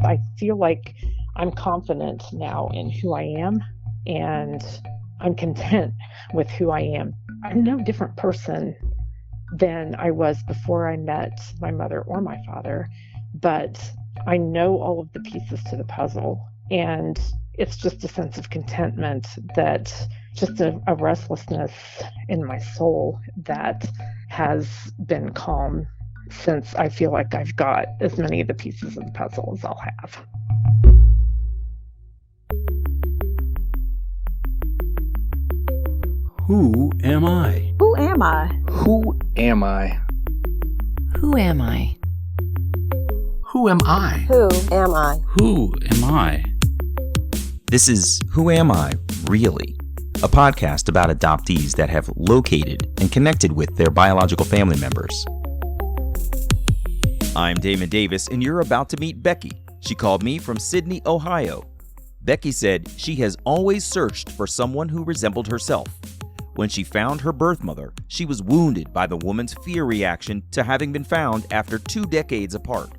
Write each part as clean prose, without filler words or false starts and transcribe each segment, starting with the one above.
I feel like I'm confident now in who I am, and I'm content with who I am. I'm no different person than I was before I met my mother or my father, but I know all of the pieces to the puzzle. And it's just a sense of contentment, that just a restlessness in my soul that has been calm since I feel like I've got as many of the pieces of the puzzle as I'll have. Who am I? Who am I? Who am I? Who am I? Who am I? Who am I? Who am I? This is Who Am I, Really? A podcast about adoptees that have located and connected with their biological family members. I'm Damon Davis, and you're about to meet Becky. She called me from Sydney, Ohio. Becky said she has always searched for someone who resembled herself. When she found her birth mother, she was wounded by the woman's fear reaction to having been found after 2 decades apart.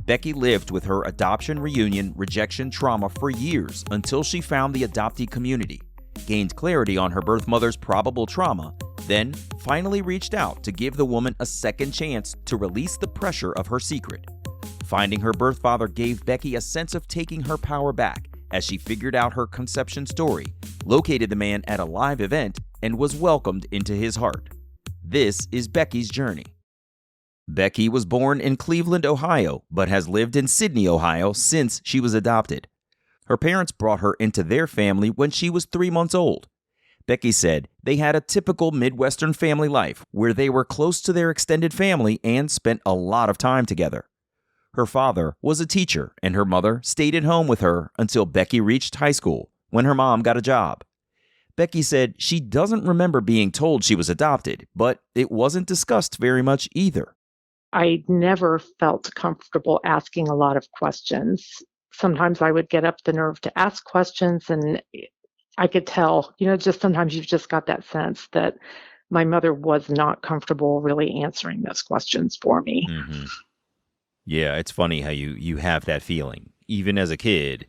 Becky lived with her adoption reunion rejection trauma for years until she found the adoptee community, gained clarity on her birth mother's probable trauma, then finally reached out to give the woman a second chance to release the pressure of her secret. Finding her birth father gave Becky a sense of taking her power back as she figured out her conception story, located the man at a live event, and was welcomed into his heart. This is Becky's journey. Becky was born in Cleveland, Ohio, but has lived in Sydney, Ohio since she was adopted. Her parents brought her into their family when she was 3 months old. Becky said they had a typical Midwestern family life where they were close to their extended family and spent a lot of time together. Her father was a teacher, and her mother stayed at home with her until Becky reached high school, when her mom got a job. Becky said she doesn't remember being told she was adopted, but it wasn't discussed very much either. I never felt comfortable asking a lot of questions. Sometimes I would get up the nerve to ask questions, and I could tell, just sometimes you've just got that sense that my mother was not comfortable really answering those questions for me. Mm-hmm. Yeah, it's funny how you have that feeling. Even as a kid,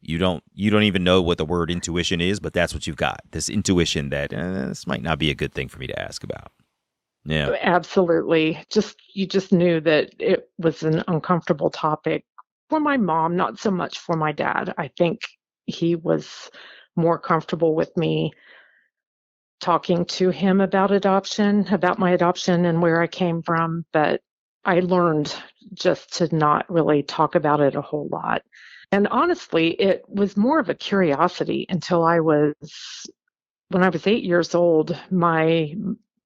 you don't even know what the word intuition is, but that's what you've got. This intuition that this might not be a good thing for me to ask about. Yeah, absolutely. You just knew that it was an uncomfortable topic for my mom, not so much for my dad. I think he was more comfortable with me talking to him about my adoption and where I came from, but I learned just to not really talk about it a whole lot. And honestly, it was more of a curiosity until when I was 8 years old, my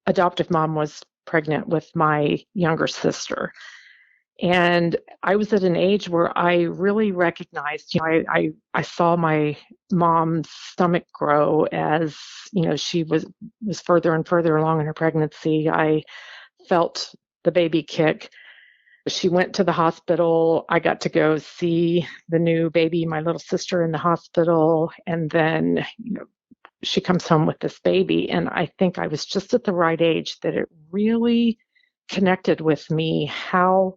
adoptive mom was pregnant with my younger sister. And I was at an age where I really recognized, I saw my mom's stomach grow as, she was further and further along in her pregnancy. I felt the baby kick. She went to the hospital. I got to go see the new baby, my little sister, in the hospital. And then, she comes home with this baby. And I think I was just at the right age that it really connected with me how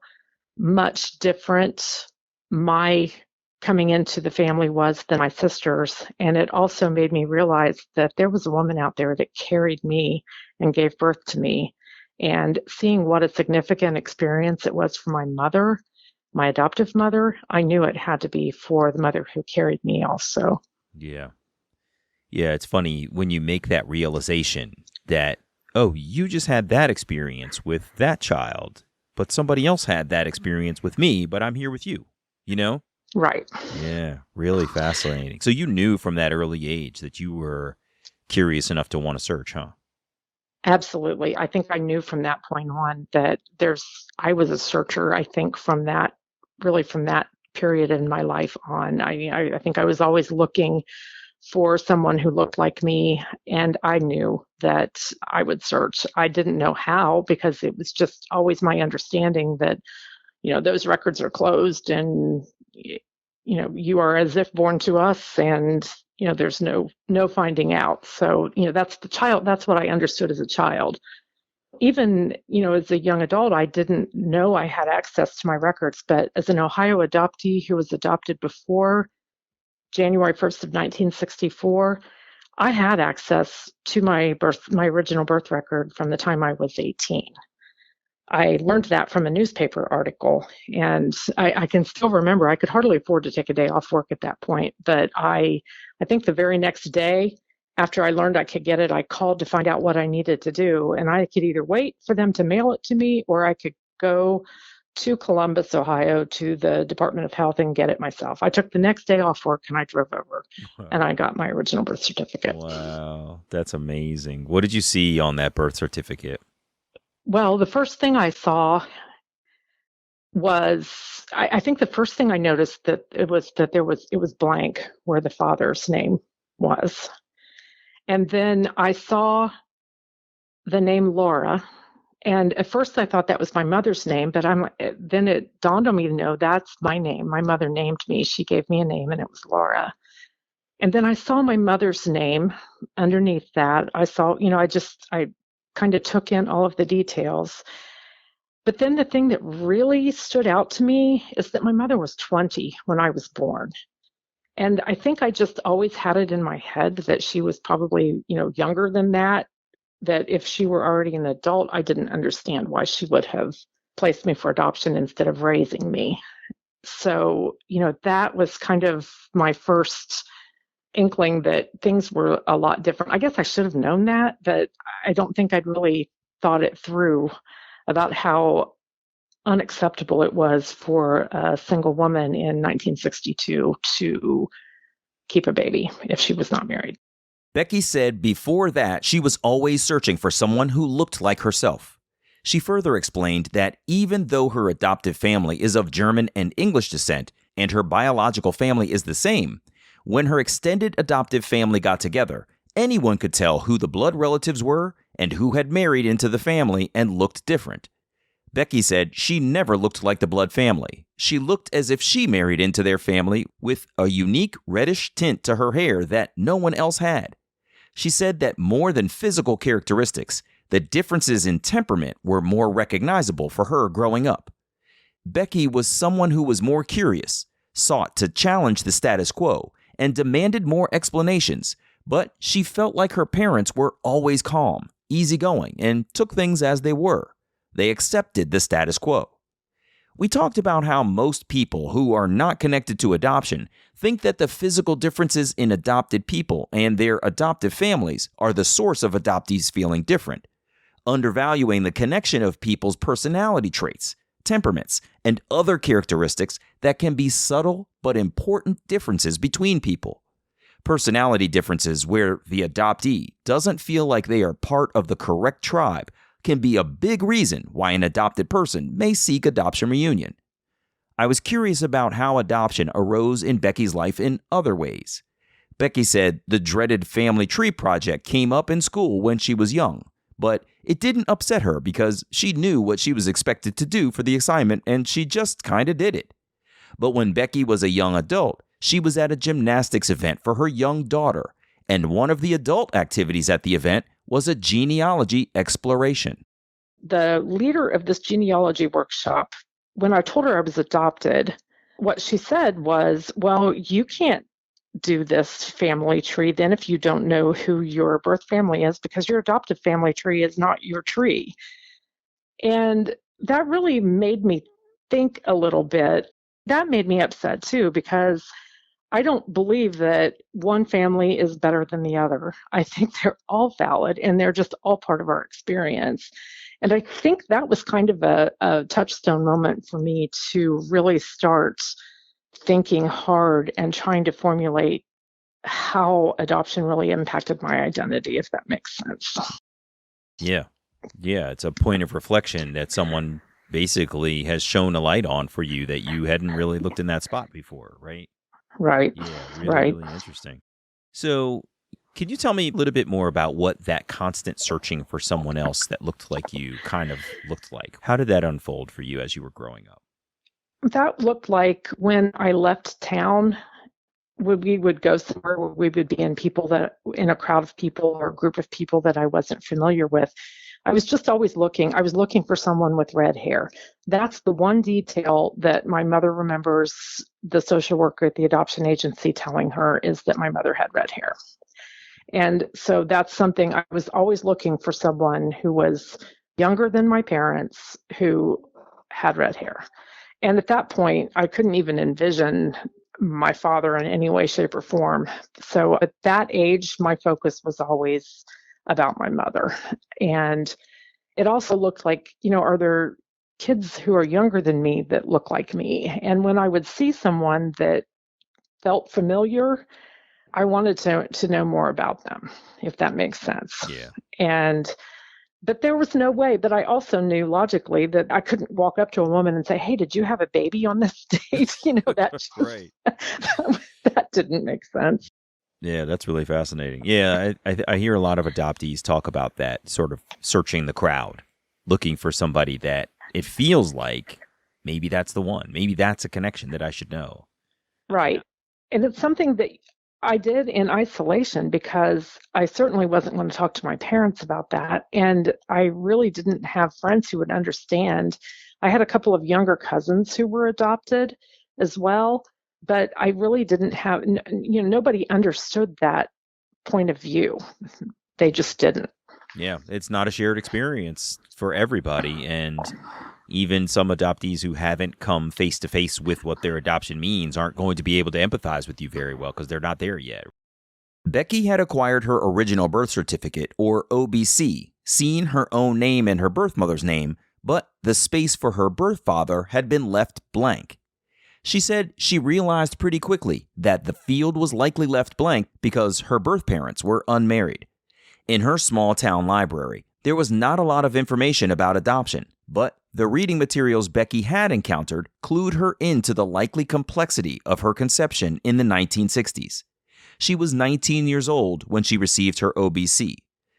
much different my coming into the family was than my sister's. And it also made me realize that there was a woman out there that carried me and gave birth to me. And seeing what a significant experience it was for my mother, my adoptive mother, I knew it had to be for the mother who carried me also. Yeah. Yeah, it's funny when you make that realization that, oh, you just had that experience with that child, but somebody else had that experience with me, but I'm here with you, Right. Yeah, really fascinating. So you knew from that early age that you were curious enough to want to search, huh? Absolutely. I think I knew from that point on that I was a searcher, I think, from that period in my life on. I think I was always looking for someone who looked like me, and I knew that I would search. I didn't know how, because it was just always my understanding that, those records are closed and, you are as if born to us, and there's no finding out. So, that's the child. That's what I understood as a child. Even, as a young adult, I didn't know I had access to my records, but as an Ohio adoptee who was adopted before January 1st of 1964, I had access to my original birth record from the time I was 18. I learned that from a newspaper article, and I can still remember I could hardly afford to take a day off work at that point. But I think the very next day after I learned I could get it, I called to find out what I needed to do. And I could either wait for them to mail it to me, or I could go to Columbus, Ohio, to the Department of Health and get it myself. I took the next day off work and I drove over and I got my original birth certificate. Wow, that's amazing. What did you see on that birth certificate? Well, the first thing I saw was, I think the first thing I noticed that it was blank where the father's name was. And then I saw the name Laura. And at first I thought that was my mother's name, but then it dawned on me, no, that's my name. My mother named me. She gave me a name and it was Laura. And then I saw my mother's name underneath that. I saw, I kind of took in all of the details. But then the thing that really stood out to me is that my mother was 20 when I was born. And I think I just always had it in my head that she was probably, younger than that if she were already an adult, I didn't understand why she would have placed me for adoption instead of raising me. So, that was kind of my first inkling that things were a lot different. I guess I should have known that, but I don't think I'd really thought it through about how unacceptable it was for a single woman in 1962 to keep a baby if she was not married. Becky said before that, she was always searching for someone who looked like herself. She further explained that even though her adoptive family is of German and English descent, and her biological family is the same, when her extended adoptive family got together, anyone could tell who the blood relatives were and who had married into the family and looked different. Becky said she never looked like the blood family. She looked as if she married into their family with a unique reddish tint to her hair that no one else had. She said that more than physical characteristics, the differences in temperament were more recognizable for her growing up. Becky was someone who was more curious, sought to challenge the status quo, and demanded more explanations, but she felt like her parents were always calm, easygoing, and took things as they were. They accepted the status quo. We talked about how most people who are not connected to adoption think that the physical differences in adopted people and their adoptive families are the source of adoptees feeling different, undervaluing the connection of people's personality traits, temperaments, and other characteristics that can be subtle but important differences between people. Personality differences where the adoptee doesn't feel like they are part of the correct tribe can be a big reason why an adopted person may seek adoption reunion. I was curious about how adoption arose in Becky's life in other ways. Becky said the dreaded family tree project came up in school when she was young, but it didn't upset her because she knew what she was expected to do for the assignment and she just kind of did it. But when Becky was a young adult, she was at a gymnastics event for her young daughter, and one of the adult activities at the event was a genealogy exploration. The leader of this genealogy workshop, when I told her I was adopted, what she said was, well, you can't do this family tree then if you don't know who your birth family is, because your adoptive family tree is not your tree. And that really made me think a little bit. That made me upset too, because I don't believe that one family is better than the other. I think they're all valid and they're just all part of our experience. And I think that was kind of a touchstone moment for me to really start thinking hard and trying to formulate how adoption really impacted my identity, if that makes sense. Yeah, it's a point of reflection that someone basically has shown a light on for you that you hadn't really looked in that spot before, right? Right. Yeah, really interesting. So, can you tell me a little bit more about what that constant searching for someone else that looked like you kind of looked like? How did that unfold for you as you were growing up? That looked like when I left town, we would go somewhere where we would be in a crowd of people or a group of people that I wasn't familiar with. I was just always looking. I was looking for someone with red hair. That's the one detail that my mother remembers the social worker at the adoption agency telling her, is that my mother had red hair. And so that's something I was always looking for, someone who was younger than my parents who had red hair. And at that point, I couldn't even envision my father in any way, shape, or form. So at that age, my focus was always about my mother. And it also looked like, are there kids who are younger than me that look like me? And when I would see someone that felt familiar, I wanted to know more about them, if that makes sense. Yeah. But there was no way. But I also knew logically that I couldn't walk up to a woman and say, "Hey, did you have a baby on this date?" That just, Right. that didn't make sense. Yeah, that's really fascinating. Yeah, I hear a lot of adoptees talk about that, sort of searching the crowd, looking for somebody that it feels like maybe that's the one. Maybe that's a connection that I should know. Right. And it's something that I did in isolation, because I certainly wasn't going to talk to my parents about that. And I really didn't have friends who would understand. I had a couple of younger cousins who were adopted as well, but I really didn't have, nobody understood that point of view. They just didn't. Yeah, it's not a shared experience for everybody. And even some adoptees who haven't come face to face with what their adoption means aren't going to be able to empathize with you very well because they're not there yet. Becky had acquired her original birth certificate, or OBC, seen her own name and her birth mother's name, but the space for her birth father had been left blank. She said she realized pretty quickly that the field was likely left blank because her birth parents were unmarried. In her small town library, there was not a lot of information about adoption, but the reading materials Becky had encountered clued her into the likely complexity of her conception in the 1960s. She was 19 years old when she received her OBC.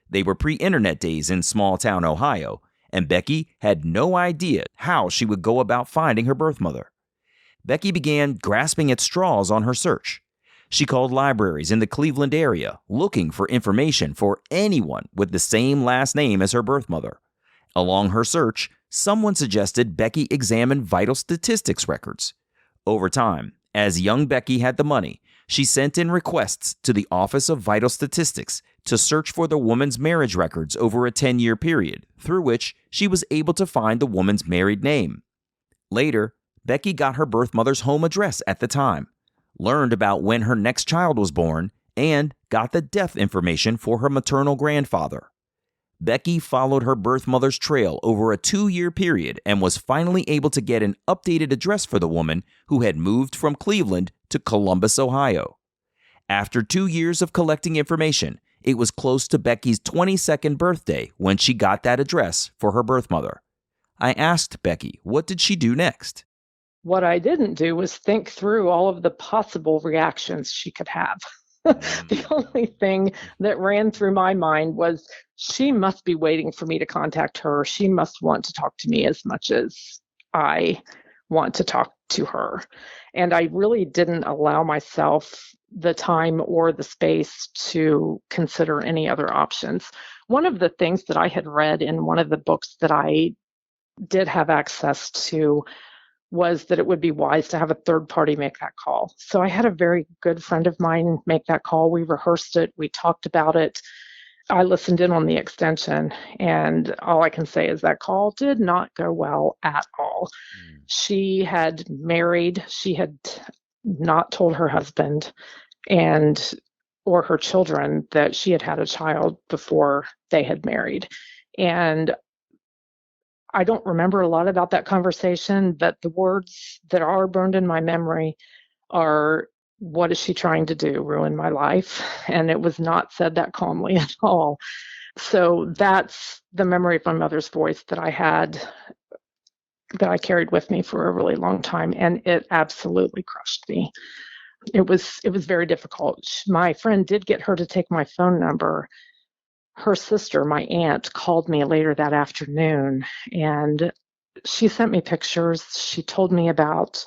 They were pre-internet days in small-town Ohio, and Becky had no idea how she would go about finding her birth mother. Becky began grasping at straws on her search. She called libraries in the Cleveland area looking for information for anyone with the same last name as her birth mother. Along her search, someone suggested Becky examine vital statistics records. Over time, as young Becky had the money, she sent in requests to the Office of Vital Statistics to search for the woman's marriage records over a 10-year period, through which she was able to find the woman's married name. Later, Becky got her birth mother's home address at the time, learned about when her next child was born, and got the death information for her maternal grandfather. Becky followed her birth mother's trail over a 2-year period and was finally able to get an updated address for the woman who had moved from Cleveland to Columbus, Ohio. After 2 years of collecting information, it was close to Becky's 22nd birthday when she got that address for her birth mother. I asked Becky, what did she do next? What I didn't do was think through all of the possible reactions she could have. The only thing that ran through my mind was, she must be waiting for me to contact her. She must want to talk to me as much as I want to talk to her. And I really didn't allow myself the time or the space to consider any other options. One of the things that I had read in one of the books that I did have access to was that it would be wise to have a third party make that call. So I had a very good friend of mine make that call. We rehearsed it. We talked about it. I listened in on the extension, and all I can say is that call did not go well at all. She had married. She had not told her husband or her children that she had had a child before they had married. And I don't remember a lot about that conversation, but the words that are burned in my memory are, "What is she trying to do? Ruin my life?" And it was not said that calmly at all. So that's the memory of my mother's voice that I had, that I carried with me for a really long time, and it absolutely crushed me. It was very difficult. My friend did get her to take my phone number. Her sister, my aunt, called me later that afternoon, and she sent me pictures. She told me about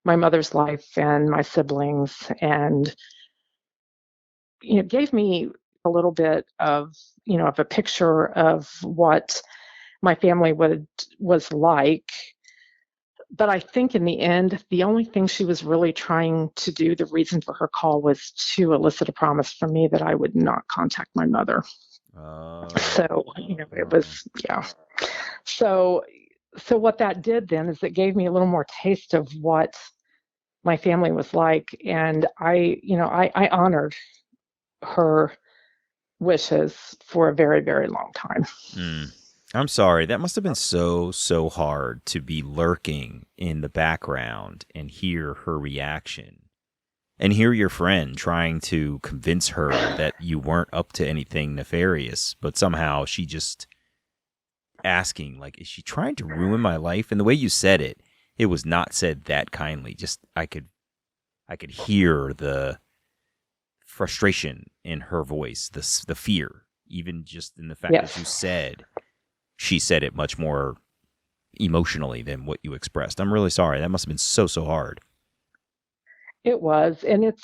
my mother's life and my siblings, and gave me a little bit of, of a picture of what my family was like. But I think in the end, the only thing she was really trying to do, the reason for her call, was to elicit a promise from me that I would not contact my mother. So, it was, yeah. So what that did then is it gave me a little more taste of what my family was like. And I honored her wishes for a very, very long time. I'm sorry. That must have been so hard to be lurking in the background and hear her reaction and hear your friend trying to convince her that you weren't up to anything nefarious, but somehow she just asking, like, is she trying to ruin my life? And the way you said it, it was not said that kindly. Just I could hear the frustration in her voice, the fear, even just in the fact that you said she said it much more emotionally than what you expressed. I'm really sorry. That must have been so hard. It was. And it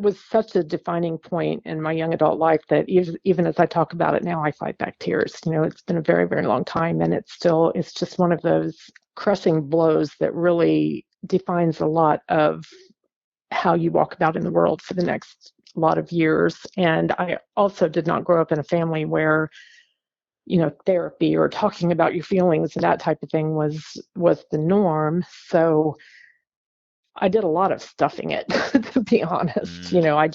was such a defining point in my young adult life that even as I talk about it now, I fight back tears. It's been a very, very long time. And it's just one of those crushing blows that really defines a lot of how you walk about in the world for the next lot of years. And I also did not grow up in a family where therapy or talking about your feelings and that type of thing was the norm. So I did a lot of stuffing it, to be honest. I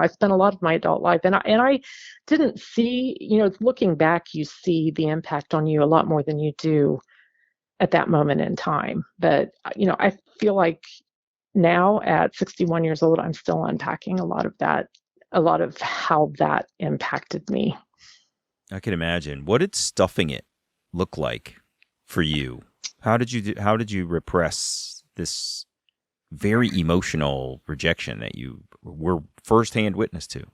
spent a lot of my adult life and I didn't see, looking back, you see the impact on you a lot more than you do at that moment in time. But, I feel like now at 61 years old, I'm still unpacking a lot of how that impacted me. I can imagine. What did stuffing it look like for you? How did you repress this very emotional rejection that you were firsthand witness to?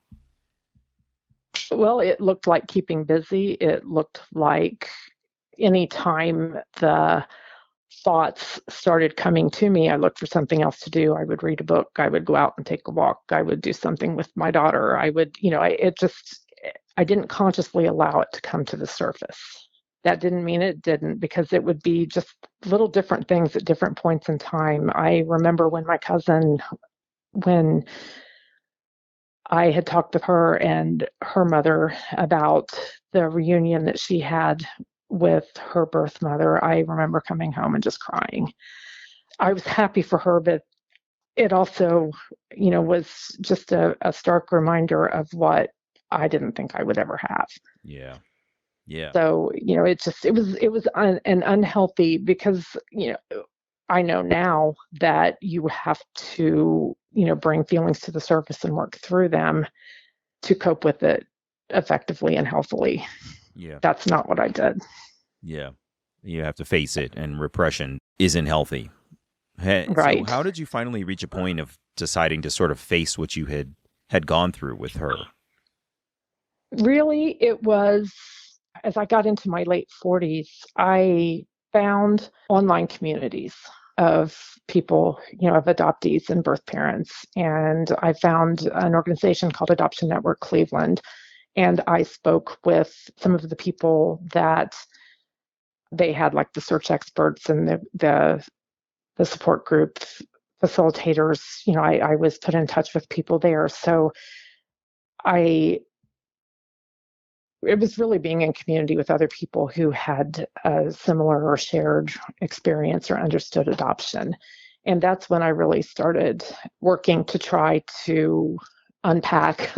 Well, it looked like keeping busy. It looked like anytime the thoughts started coming to me, I looked for something else to do. I would read a book. I would go out and take a walk. I would do something with my daughter. I would, I didn't consciously allow it to come to the surface. That didn't mean it didn't, because it would be just little different things at different points in time. I remember when I had talked with her and her mother about the reunion that she had with her birth mother, I remember coming home and just crying. I was happy for her, but it also, was just a stark reminder of what I didn't think I would ever have. Yeah. So, it was an unhealthy, because, I know now that you have to, bring feelings to the surface and work through them to cope with it effectively and healthily. Yeah. That's not what I did. Yeah. You have to face it, and repression isn't healthy. Right. So how did you finally reach a point of deciding to sort of face what you had gone through with her? Really, it was, as I got into my late 40s, I found online communities of people, of adoptees and birth parents. And I found an organization called Adoption Network Cleveland. And I spoke with some of the people that they had, like the search experts and the support group facilitators. I was put in touch with people there. So it was really being in community with other people who had a similar or shared experience or understood adoption. And that's when I really started working to try to unpack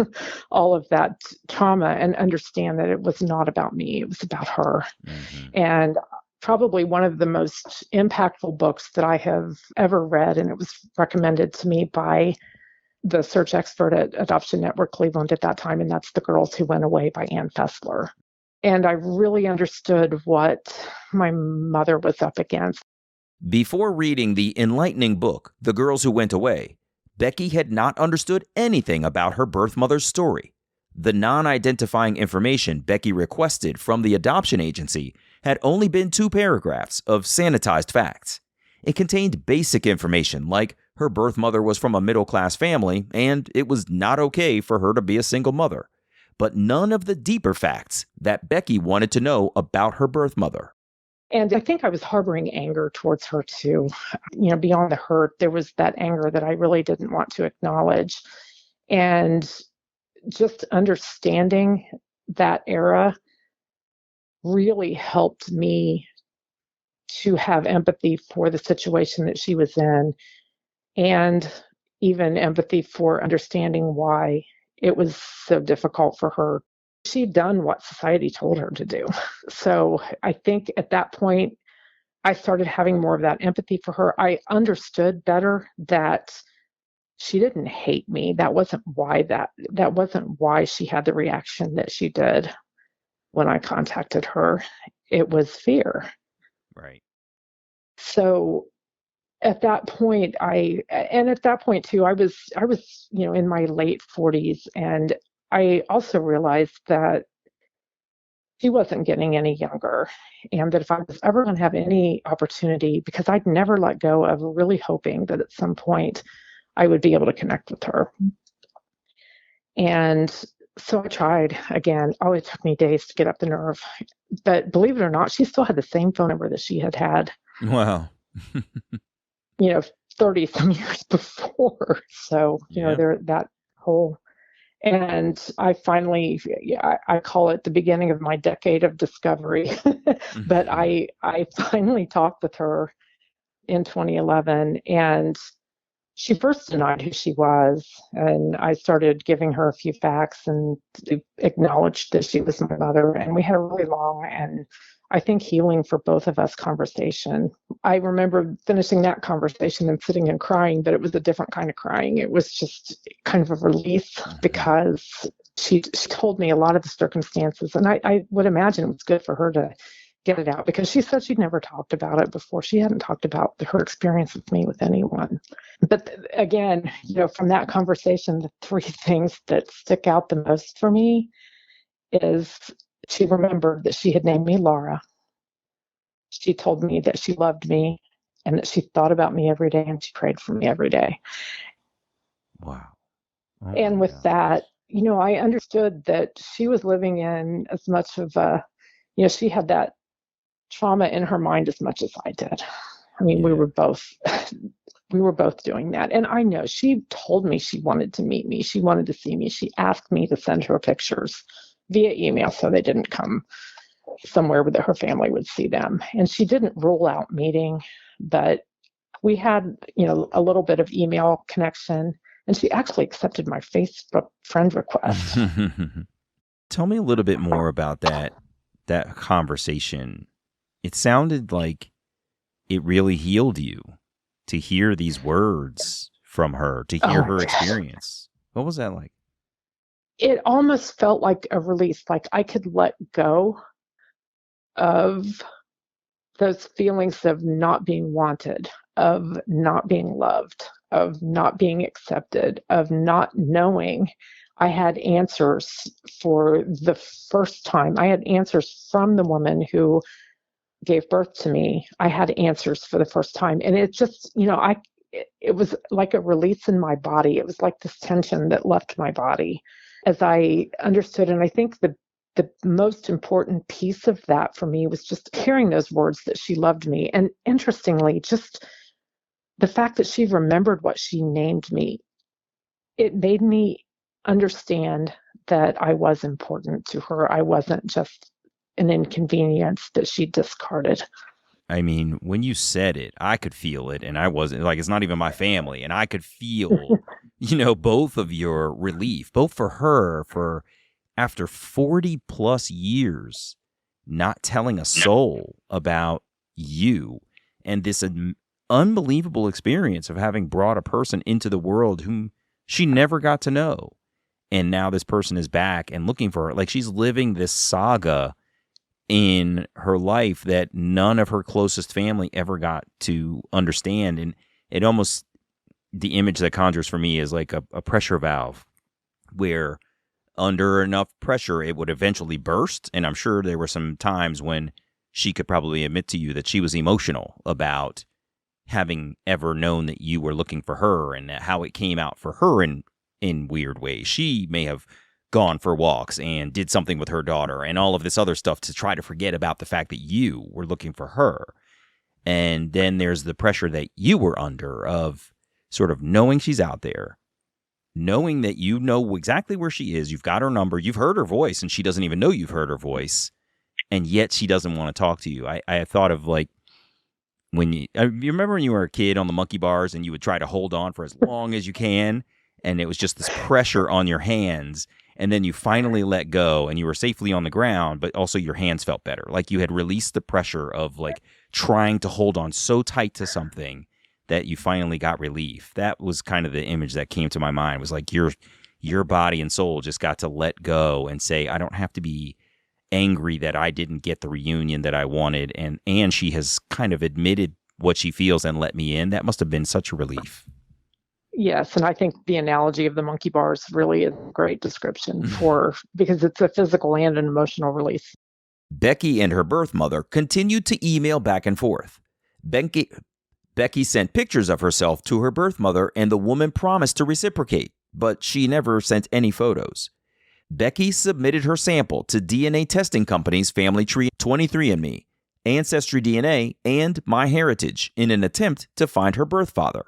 all of that trauma and understand that it was not about me, it was about her. Mm-hmm. And probably one of the most impactful books that I have ever read, and it was recommended to me by the search expert at Adoption Network Cleveland at that time, and that's The Girls Who Went Away by Ann Fessler. And I really understood what my mother was up against. Before reading the enlightening book, The Girls Who Went Away, Becky had not understood anything about her birth mother's story. The non-identifying information Becky requested from the adoption agency had only been 2 paragraphs of sanitized facts. It contained basic information like her birth mother was from a middle-class family and it was not okay for her to be a single mother. but none of the deeper facts that Becky wanted to know about her birth mother. And I think I was harboring anger towards her too. Beyond the hurt, there was that anger that I really didn't want to acknowledge. And just understanding that era really helped me to have empathy for the situation that she was in, and even empathy for understanding why it was so difficult for her. She'd done what society told her to do. So I think at that point, I started having more of that empathy for her. I understood better that she didn't hate me. That wasn't why she had the reaction that she did when I contacted her. It was fear. Right. So at that point too, I was in my late 40s, and I also realized that she wasn't getting any younger, and that if I was ever going to have any opportunity, because I'd never let go of really hoping that at some point I would be able to connect with her. And so I tried again. Oh, it took me days to get up the nerve. But believe it or not, she still had the same phone number that she had. Wow. 30 some years before. So, there that whole, and I finally, I call it the beginning of my decade of discovery. But I finally talked with her in 2011, and she first denied who she was, and I started giving her a few facts and acknowledged that she was my mother. And we had a really long and, I think, healing for both of us conversation. I remember finishing that conversation and sitting and crying, but it was a different kind of crying. It was just kind of a release, because she told me a lot of the circumstances, and I would imagine it was good for her to get it out, because she said she'd never talked about it before. She hadn't talked about her experience with me with anyone. But again, from that conversation, the three things that stick out the most for me is she remembered that she had named me Laura. She told me that she loved me and that she thought about me every day and she prayed for me every day. Wow. Oh, and with that, I understood that she was living in as much of she had that trauma in her mind as much as I did. I mean, we were both doing that. And I know she told me she wanted to meet me. She wanted to see me. She asked me to send her pictures via email so they didn't come somewhere where her family would see them. And she didn't rule out meeting, but we had, a little bit of email connection, and she actually accepted my Facebook friend request. Tell me a little bit more about that conversation. It sounded like it really healed you to hear these words from her, to hear her experience. What was that like? It almost felt like a release, like I could let go of those feelings of not being wanted, of not being loved, of not being accepted, of not knowing. I had answers for the first time. I had answers from the woman who gave birth to me. I had answers for the first time. And it just, it was like a release in my body. It was like this tension that left my body as I understood. And I think the most important piece of that for me was just hearing those words that she loved me. And interestingly, just the fact that she remembered what she named me, it made me understand that I was important to her. I wasn't just an inconvenience that she discarded. I mean, when you said it, I could feel it, and I wasn't like, it's not even my family, and I could feel, both of your relief, both for her, for after 40 plus years not telling a soul about you, and this unbelievable experience of having brought a person into the world whom she never got to know. And now this person is back and looking for her. Like, she's living this saga in her life that none of her closest family ever got to understand. And it almost, the image that conjures for me is like a pressure valve where under enough pressure, it would eventually burst. And I'm sure there were some times when she could probably admit to you that she was emotional about having ever known that you were looking for her, and how it came out for her in weird ways. She may have gone for walks and did something with her daughter and all of this other stuff to try to forget about the fact that you were looking for her. And then there's the pressure that you were under of sort of knowing she's out there, knowing that you know exactly where she is. You've got her number. You've heard her voice, and she doesn't even know you've heard her voice. And yet she doesn't want to talk to you. I thought of like when you remember when you were a kid on the monkey bars and you would try to hold on for as long as you can. And it was just this pressure on your hands. And then you finally let go and you were safely on the ground, but also your hands felt better. Like you had released the pressure of like trying to hold on so tight to something that you finally got relief. That was kind of the image that came to my mind. It was like your body and soul just got to let go and say, I don't have to be angry that I didn't get the reunion that I wanted. And she has kind of admitted what she feels and let me in. That must have been such a relief. Yes, and I think the analogy of the monkey bars really is a great description because it's a physical and an emotional release. Becky and her birth mother continued to email back and forth. Becky sent pictures of herself to her birth mother, and the woman promised to reciprocate, but she never sent any photos. Becky submitted her sample to DNA testing companies Family Tree, 23andMe, Ancestry DNA, and MyHeritage in an attempt to find her birth father.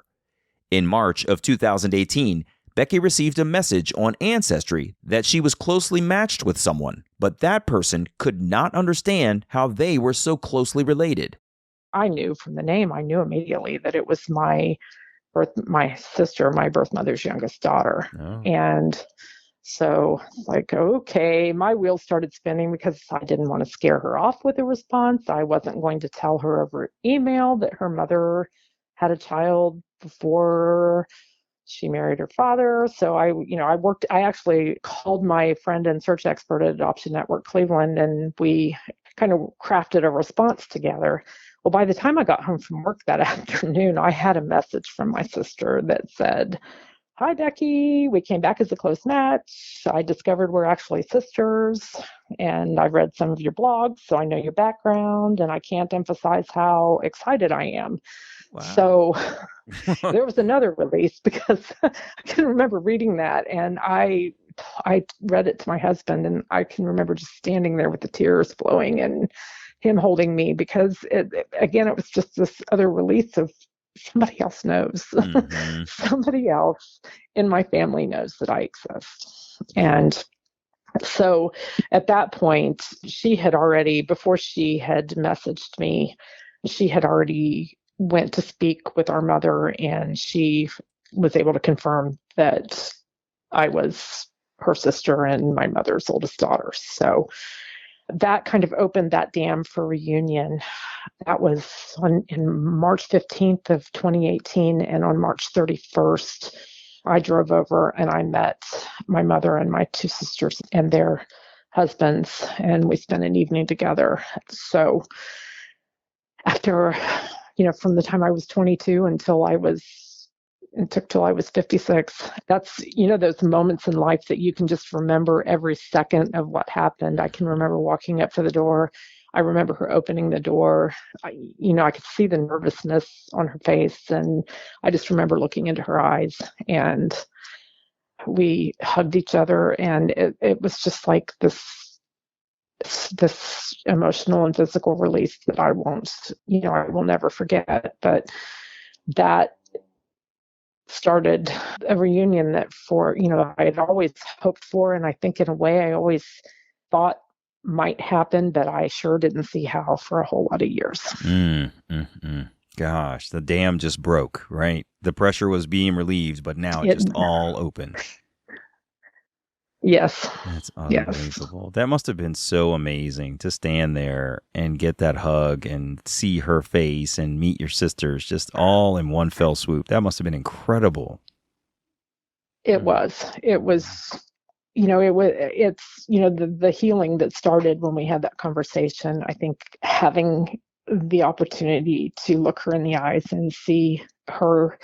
In March of 2018, Becky received a message on Ancestry that she was closely matched with someone, but that person could not understand how they were so closely related. I knew from the name, I knew immediately that it was my sister, my birth mother's youngest daughter. Oh. And so like, okay, my wheels started spinning because I didn't want to scare her off with a response. I wasn't going to tell her over email that her mother had a child before she married her father. So I actually called my friend and search expert at Adoption Network Cleveland, and we kind of crafted a response together. Well, by the time I got home from work that afternoon, I had a message from my sister that said, "Hi, Becky. We came back as a close match. I discovered we're actually sisters, and I've read some of your blogs, so I know your background, and I can't emphasize how excited I am." Wow. So there was another release because I can remember reading that, and I read it to my husband, and I can remember just standing there with the tears flowing and him holding me because it was just this other release of somebody else knows. Mm-hmm. Somebody else in my family knows that I exist. And so at that point, before she had messaged me, she had already went to speak with our mother, and she was able to confirm that I was her sister and my mother's oldest daughter. So that kind of opened that dam for reunion. That was in March 15th of 2018, and on March 31st, I drove over and I met my mother and my two sisters and their husbands, and we spent an evening together. So after, from the time I was 22 until I was 56. That's, those moments in life that you can just remember every second of what happened. I can remember walking up to the door. I remember her opening the door. I could see the nervousness on her face, and I just remember looking into her eyes, and we hugged each other, and it was just like this emotional and physical release that I will never forget. But that started a reunion that I had always hoped for, and I think in a way I always thought might happen, but I sure didn't see how for a whole lot of years. Gosh, the dam just broke, right? The pressure was being relieved, but now it's just all open. Yes. That's unbelievable. Yes. That must have been so amazing to stand there and get that hug and see her face and meet your sisters just all in one fell swoop. That must have been incredible. It was, the healing that started when we had that conversation. I think having the opportunity to look her in the eyes and see her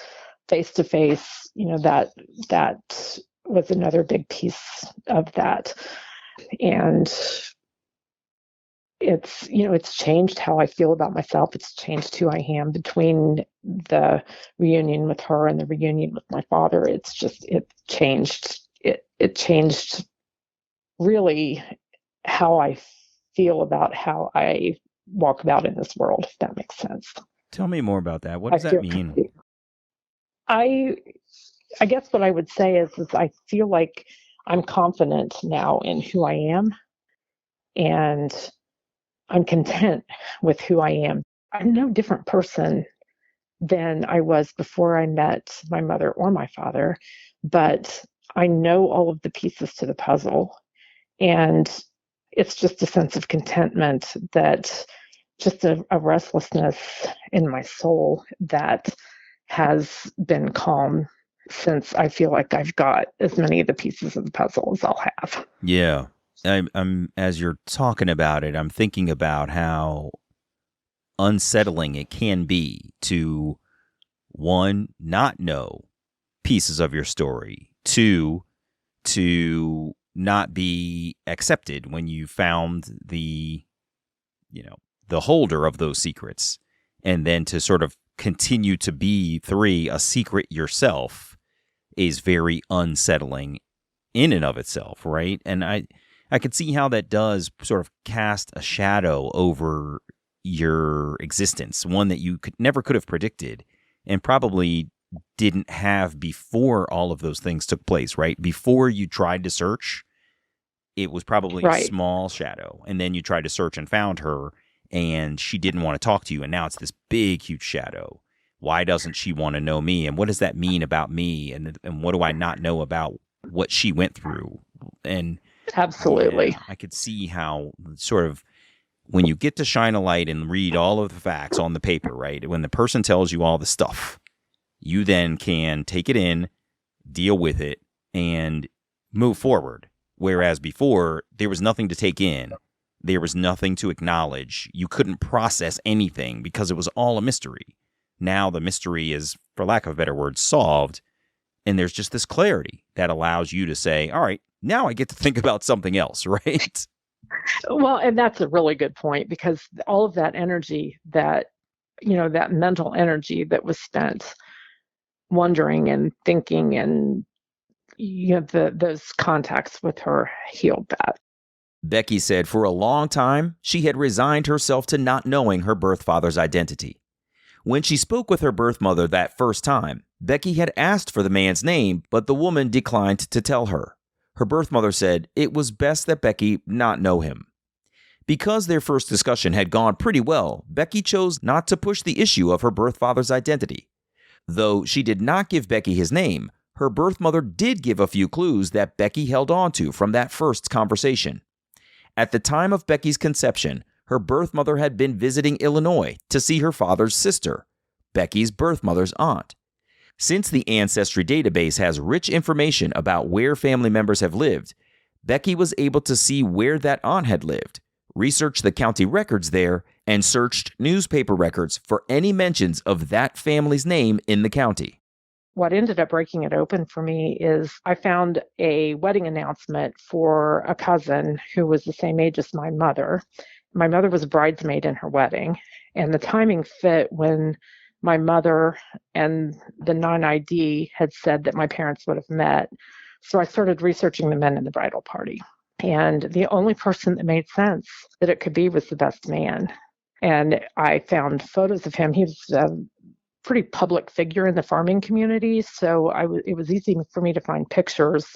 face to face, that was another big piece of that. And it's changed how I feel about myself. It's changed who I am between the reunion with her and the reunion with my father. It changed really how I feel about how I walk about in this world, if that makes sense. Tell me more about that. What I does that feel mean? I I guess what I would say is I feel like I'm confident now in who I am, and I'm content with who I am. I'm no different person than I was before I met my mother or my father, but I know all of the pieces to the puzzle. And it's just a sense of contentment, that just a restlessness in my soul that has been calm since I feel like I've got as many of the pieces of the puzzle as I'll have. Yeah. I'm as you're talking about it, I'm thinking about how unsettling it can be to, one, not know pieces of your story, two, to not be accepted when you found the holder of those secrets, and then to sort of continue to be, three, a secret yourself is very unsettling in and of itself, right? And I could see how that does sort of cast a shadow over your existence, one that you never could have predicted, and probably didn't have before all of those things took place, right? Before you tried to search, it was probably a Right. small shadow, and then you tried to search and found her, and she didn't want to talk to you, and now it's this big, huge shadow. Why doesn't she want to know me? And what does that mean about me? And what do I not know about what she went through? And Absolutely. yeah, I could see how sort of when you get to shine a light and read all of the facts on the paper, right? When the person tells you all the stuff, you then can take it in, deal with it, and move forward. Whereas before, there was nothing to take in. There was nothing to acknowledge. You couldn't process anything because it was all a mystery. Now the mystery is, for lack of a better word, solved. And there's just this clarity that allows you to say, all right, now I get to think about something else, right? Well, and that's a really good point, because all of that energy, that mental energy that was spent wondering and thinking, and those contacts with her healed that. Becky said for a long time, she had resigned herself to not knowing her birth father's identity. When she spoke with her birth mother that first time, Becky had asked for the man's name, but the woman declined to tell her. Her birth mother said it was best that Becky not know him. Because their first discussion had gone pretty well, Becky chose not to push the issue of her birth father's identity. Though she did not give Becky his name, her birth mother did give a few clues that Becky held on to from that first conversation. At the time of Becky's conception, her birth mother had been visiting Illinois to see her father's sister, Becky's birth mother's aunt. Since the Ancestry database has rich information about where family members have lived, Becky was able to see where that aunt had lived, researched the county records there, and searched newspaper records for any mentions of that family's name in the county. What ended up breaking it open for me is I found a wedding announcement for a cousin who was the same age as my mother. My mother was a bridesmaid in her wedding, and the timing fit when my mother and the non-ID had said that my parents would have met. So I started researching the men in the bridal party. And the only person that made sense that it could be was the best man. And I found photos of him. He was a pretty public figure in the farming community, so it was easy for me to find pictures.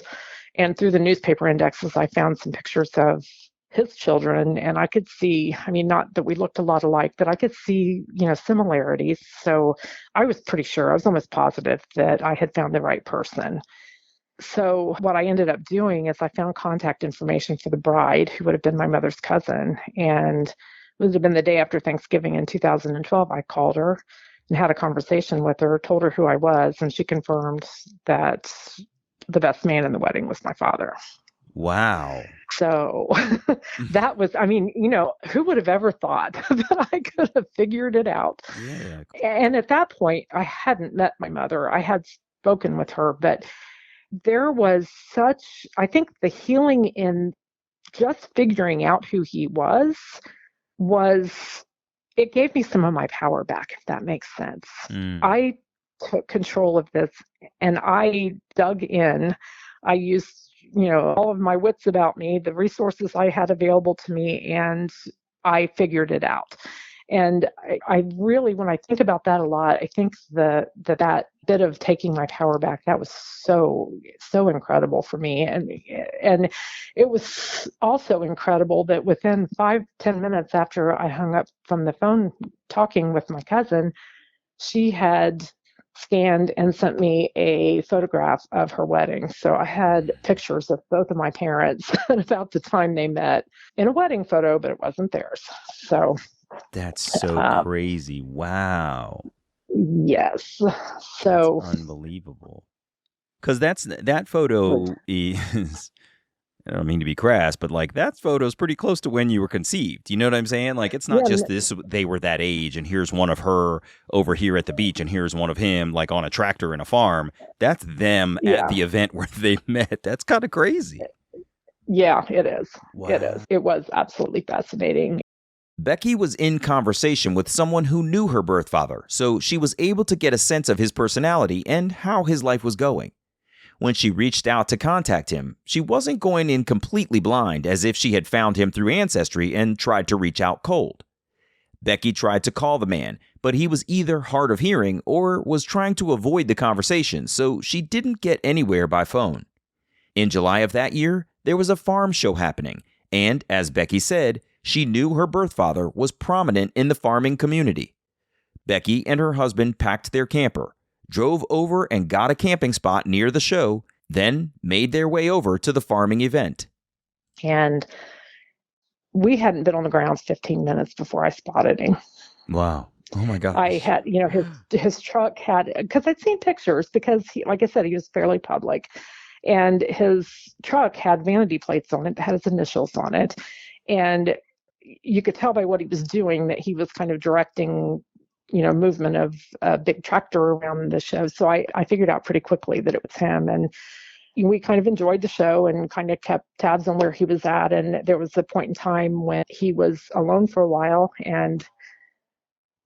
And through the newspaper indexes, I found some pictures of his children, and I could see, not that we looked a lot alike, but I could see, similarities. So I was pretty sure, I was almost positive that I had found the right person. So what I ended up doing is I found contact information for the bride, who would have been my mother's cousin. And it would have been the day after Thanksgiving in 2012. I called her and had a conversation with her, told her who I was, and she confirmed that the best man in the wedding was my father. Wow. So that was, who would have ever thought that I could have figured it out? Yeah. And at that point, I hadn't met my mother. I had spoken with her, but there was I think the healing in just figuring out who he was, it gave me some of my power back, if that makes sense. I took control of this, and I dug in. I used, all of my wits about me, the resources I had available to me, and I figured it out. And I really, when I think about that a lot, I think that bit of taking my power back, that was so incredible for me. And it was also incredible that within 5-10 minutes after I hung up from the phone talking with my cousin, she had scanned and sent me a photograph of her wedding. So I had pictures of both of my parents at about the time they met in a wedding photo, but it wasn't theirs. So That's so crazy. Wow. Yes. So that's unbelievable. Because that photo is, I don't mean to be crass, but like that photo is pretty close to when you were conceived. You know what I'm saying? Like it's not just this, they were that age and here's one of her over here at the beach and here's one of him like on a tractor in a farm. That's them at the event where they met. That's kind of crazy. Yeah, it is. Wow. It is. It was absolutely fascinating. Becky was in conversation with someone who knew her birth father, so she was able to get a sense of his personality and how his life was going. When she reached out to contact him, she wasn't going in completely blind as if she had found him through Ancestry and tried to reach out cold. Becky tried to call the man, but he was either hard of hearing or was trying to avoid the conversation, so she didn't get anywhere by phone. In July of that year, there was a farm show happening, and as Becky said, she knew her birth father was prominent in the farming community. Becky and her husband packed their camper, drove over and got a camping spot near the show, then made their way over to the farming event. And we hadn't been on the grounds 15 minutes before I spotted him. Wow. Oh my gosh. I had, his truck had, because I'd seen pictures, because he, like I said, he was fairly public, and his truck had vanity plates on it that had his initials on it. And you could tell by what he was doing that he was kind of directing, movement of a big tractor around the show. So I figured out pretty quickly that it was him. And we kind of enjoyed the show and kind of kept tabs on where he was at. And there was a point in time when he was alone for a while, and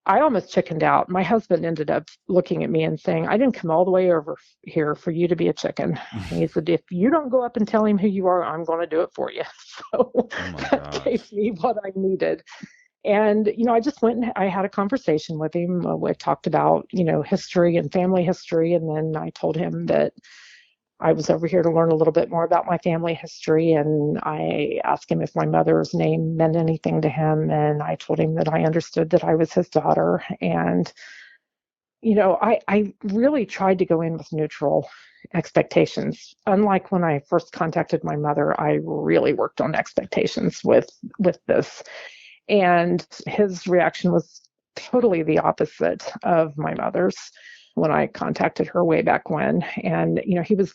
I almost chickened out. My husband ended up looking at me and saying, I didn't come all the way over here for you to be a chicken. And he said, if you don't go up and tell him who you are, I'm going to do it for you. So that gave me what I needed. And, I just went and I had a conversation with him. We talked about, history and family history. And then I told him that I was over here to learn a little bit more about my family history. And I asked him if my mother's name meant anything to him. And I told him that I understood that I was his daughter. And, I really tried to go in with neutral expectations. Unlike when I first contacted my mother, I really worked on expectations with this. And his reaction was totally the opposite of my mother's when I contacted her way back when. And, he was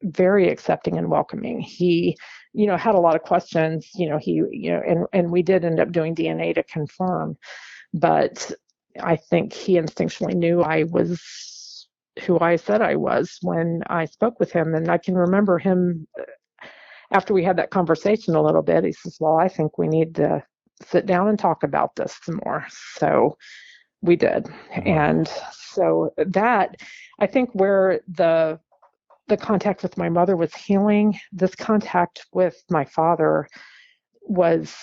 very accepting and welcoming. He, had a lot of questions, and we did end up doing DNA to confirm, but I think he instinctually knew I was who I said I was when I spoke with him. And I can remember him, after we had that conversation a little bit, he says, well, I think we need to sit down and talk about this some more. So we did. And so that, I think, where the contact with my mother was healing, this contact with my father was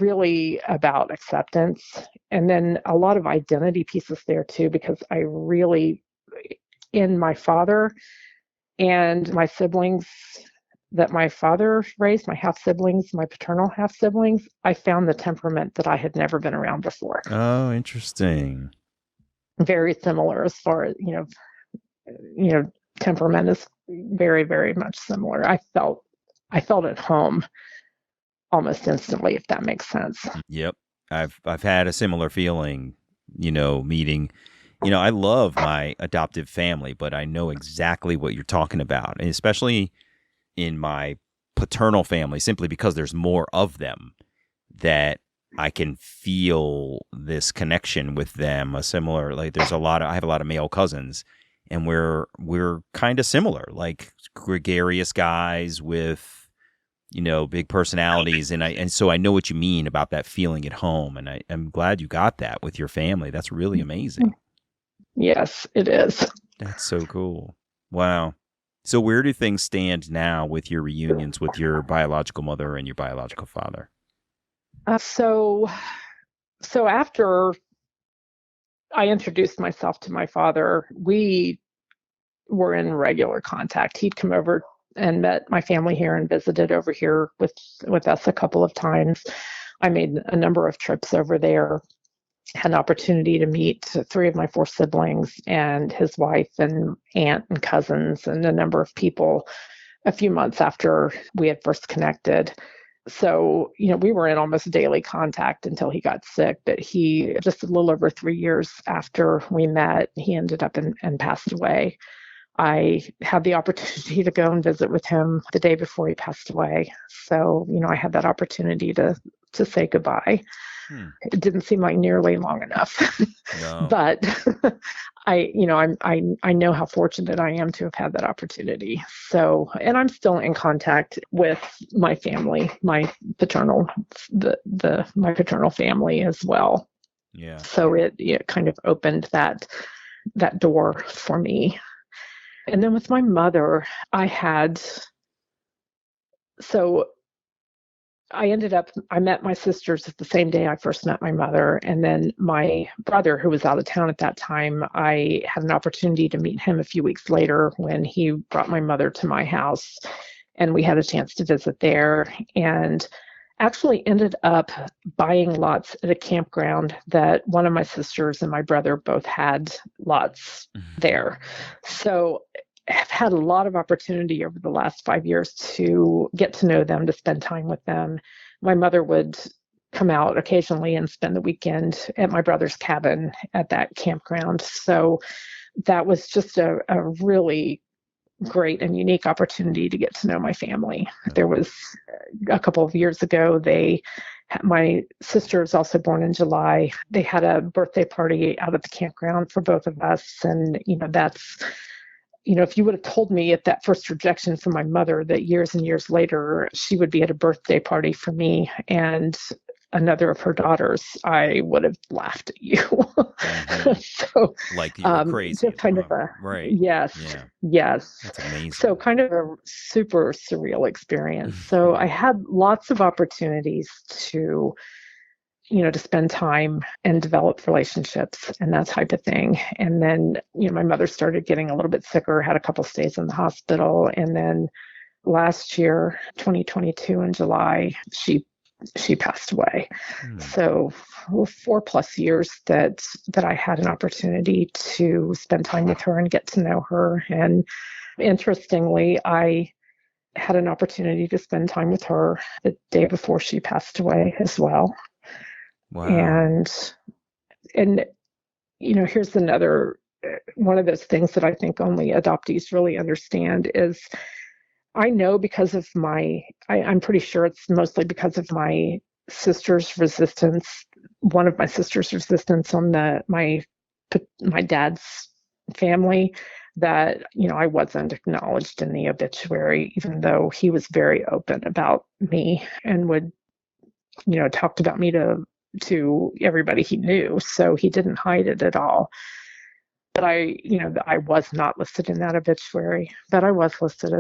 really about acceptance. And then a lot of identity pieces there too, because I really, in my father and my siblings that my father raised, my half siblings, my paternal half siblings, I found the temperament that I had never been around before. Oh, interesting. Very similar as far as, temperament is very, very much similar. I felt at home almost instantly, if that makes sense. Yep. I've had a similar feeling, meeting, I love my adoptive family, but I know exactly what you're talking about, and especially in my paternal family, simply because there's more of them, that I can feel this connection with them. A similar, like I have a lot of male cousins, and we're kind of similar, like gregarious guys with, big personalities. And so I know what you mean about that feeling at home. And I'm glad you got that with your family. That's really amazing. Yes, it is. That's so cool. Wow. So where do things stand now with your reunions with your biological mother and your biological father? So after I introduced myself to my father, we were in regular contact. He'd come over and met my family here and visited over here with us a couple of times. I made a number of trips over there, had an opportunity to meet three of my four siblings and his wife and aunt and cousins and a number of people a few months after we had first connected. So, we were in almost daily contact until he got sick. But he, just a little over 3 years after we met, he ended up and passed away. I had the opportunity to go and visit with him the day before he passed away. So, I had that opportunity to say goodbye. It didn't seem like nearly long enough. No. But I know how fortunate I am to have had that opportunity. So, and I'm still in contact with my family, my paternal family as well. Yeah. So it kind of opened that door for me. And then with my mother, I met my sisters the same day I first met my mother. And then my brother, who was out of town at that time, I had an opportunity to meet him a few weeks later when he brought my mother to my house. And we had a chance to visit there and actually ended up buying lots at a campground that one of my sisters and my brother both had lots there. So I've had a lot of opportunity over the last 5 years to get to know them, to spend time with them. My mother would come out occasionally and spend the weekend at my brother's cabin at that campground. So that was just a really great and unique opportunity to get to know my family. There was a couple of years ago, my sister is also born in July. They had a birthday party out at the campground for both of us. And, that's, if you would have told me at that first rejection from my mother that years and years later, she would be at a birthday party for me and another of her daughters, I would have laughed at you. So, like you were crazy. Just kind of right. Yes. Yeah. Yes. That's amazing. So kind of a super surreal experience. So I had lots of opportunities to spend time and develop relationships and that type of thing. And then, my mother started getting a little bit sicker, had a couple stays in the hospital. And then last year, 2022 in July, she passed away. So 4+ years that I had an opportunity to spend time with her and get to know her. And interestingly, I had an opportunity to spend time with her the day before she passed away as well. Wow. And here's another one of those things that I think only adoptees really understand is I know because of I'm pretty sure it's mostly because of my sister's resistance, one of my sister's resistance on my dad's family, that, I wasn't acknowledged in the obituary, even though he was very open about me and would, talked about me to everybody he knew. So he didn't hide it at all. But I was not listed in that obituary, but I was listed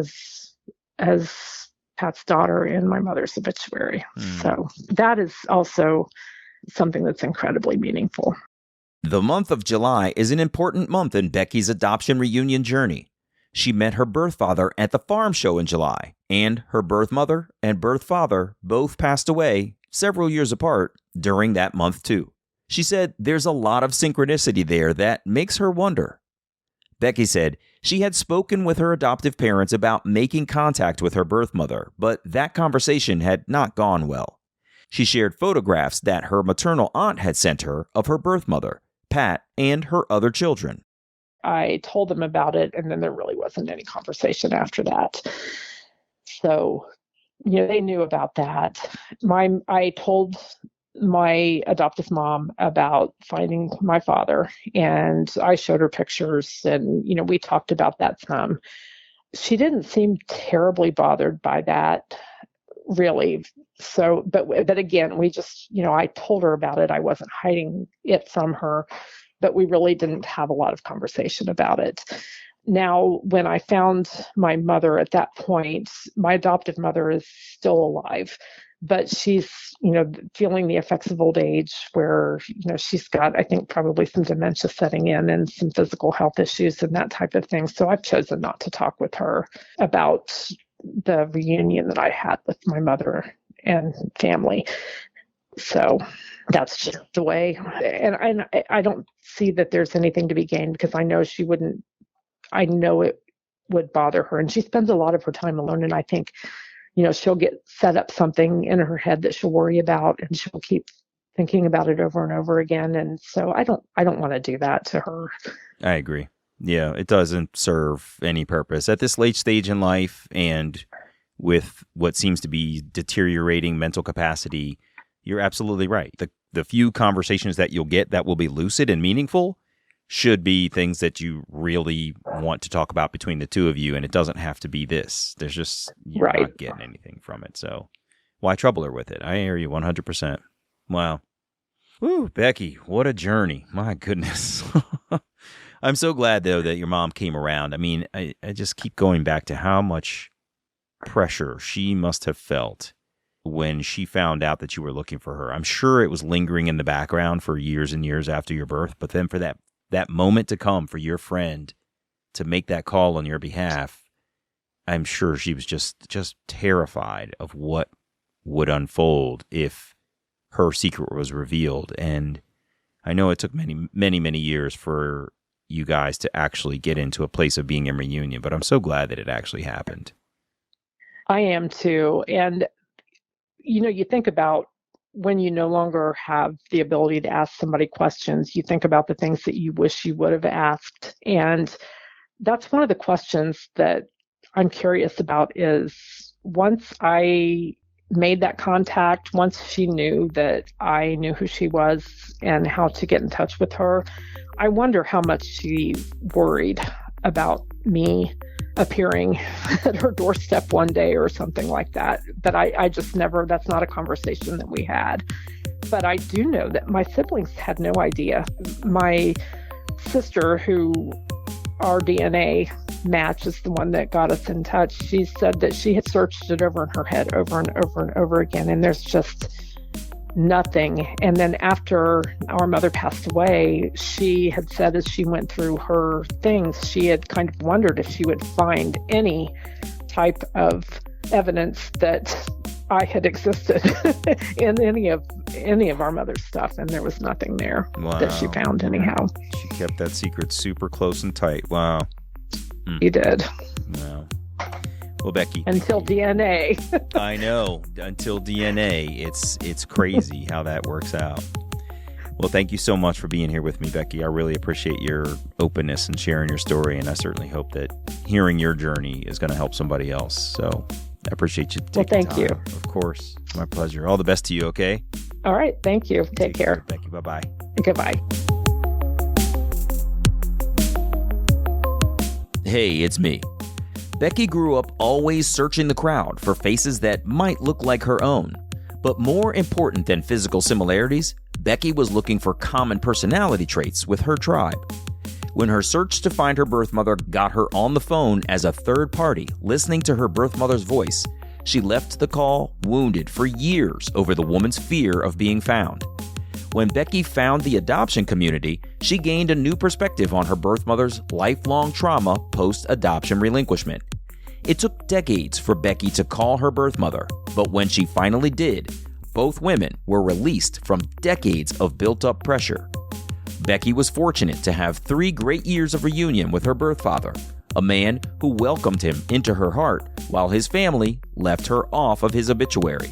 as Pat's daughter in my mother's obituary. So that is also something that's incredibly meaningful. The month of July is an important month in Becky's adoption reunion journey. She met her birth father at the farm show in July, and her birth mother and birth father both passed away several years apart during that month too. She said there's a lot of synchronicity there that makes her wonder. Becky said she had spoken with her adoptive parents about making contact with her birth mother, but that conversation had not gone well. She shared photographs that her maternal aunt had sent her of her birth mother, Pat, and her other children. I told them about it, and then there really wasn't any conversation after that. So, they knew about that. I told my adoptive mom about finding my father, and I showed her pictures, and we talked about that some. She didn't seem terribly bothered by that, really. So, but again, we just, I told her about it. I wasn't hiding it from her, but we really didn't have a lot of conversation about it. now, when I found my mother at that point, my adoptive mother is still alive, but she's, feeling the effects of old age where, she's got, I think, probably some dementia setting in and some physical health issues and that type of thing. So I've chosen not to talk with her about the reunion that I had with my mother and family. So that's just the way. And I don't see that there's anything to be gained because I know she wouldn't. I know it would bother her, and she spends a lot of her time alone. And I think, she'll get set up something in her head that she'll worry about, and she'll keep thinking about it over and over again. And so I don't want to do that to her. I agree. Yeah, it doesn't serve any purpose at this late stage in life, and with what seems to be deteriorating mental capacity. You're absolutely right. The few conversations that you'll get that will be lucid and meaningful should be things that you really want to talk about between the two of you, and it doesn't have to be this. There's just, you're not getting anything from it, so why trouble her with it? I hear you 100%. Wow. Woo, Becky, what a journey. My goodness. I'm so glad, though, that your mom came around. I mean, I just keep going back to how much pressure she must have felt when she found out that you were looking for her. I'm sure it was lingering in the background for years and years after your birth, but then for that moment to come for your friend to make that call on your behalf, I'm sure she was just terrified of what would unfold if her secret was revealed. And I know it took many, many, many years for you guys to actually get into a place of being in reunion, but I'm so glad that it actually happened. I am too. And, you think about when you no longer have the ability to ask somebody questions, you think about the things that you wish you would have asked. And that's one of the questions that I'm curious about is once I made that contact, once she knew that I knew who she was and how to get in touch with her, I wonder how much she worried about me appearing at her doorstep one day or something like that. But I just never, that's not a conversation that we had. But I do know that my siblings had no idea. My sister, who our DNA match is the one that got us in touch, she said that she had searched it over in her head over and over and over again, and there's just nothing. And then after our mother passed away, she had said as she went through her things, she had kind of wondered if she would find any type of evidence that I had existed in any of our mother's stuff, and there was nothing there that she found anyhow. She kept that secret super close and tight. Wow. She did. Wow. Well, Becky. Until DNA. I know. Until DNA. It's crazy how that works out. Well, thank you so much for being here with me, Becky. I really appreciate your openness and sharing your story, and I certainly hope that hearing your journey is going to help somebody else. So I appreciate you taking time. You. Of course. My pleasure. All the best to you, okay? All right. Thank you. Take care. Becky. Bye-bye. Goodbye. Hey, it's me. Becky grew up always searching the crowd for faces that might look like her own. But more important than physical similarities, Becky was looking for common personality traits with her tribe. When her search to find her birth mother got her on the phone as a third party listening to her birth mother's voice, she left the call wounded for years over the woman's fear of being found. When Becky found the adoption community, she gained a new perspective on her birth mother's lifelong trauma post-adoption relinquishment. It took decades for Becky to call her birth mother, but when she finally did, both women were released from decades of built-up pressure. Becky was fortunate to have 3 great years of reunion with her birth father, a man who welcomed him into her heart while his family left her off of his obituary.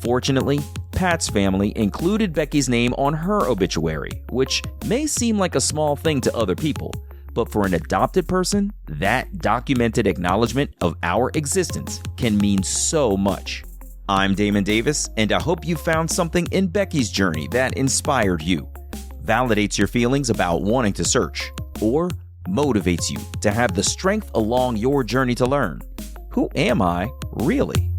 Fortunately, Pat's family included Becky's name on her obituary, which may seem like a small thing to other people, but for an adopted person, that documented acknowledgement of our existence can mean so much. I'm Damon Davis, and I hope you found something in Becky's journey that inspired you, validates your feelings about wanting to search, or motivates you to have the strength along your journey to learn. Who am I, really?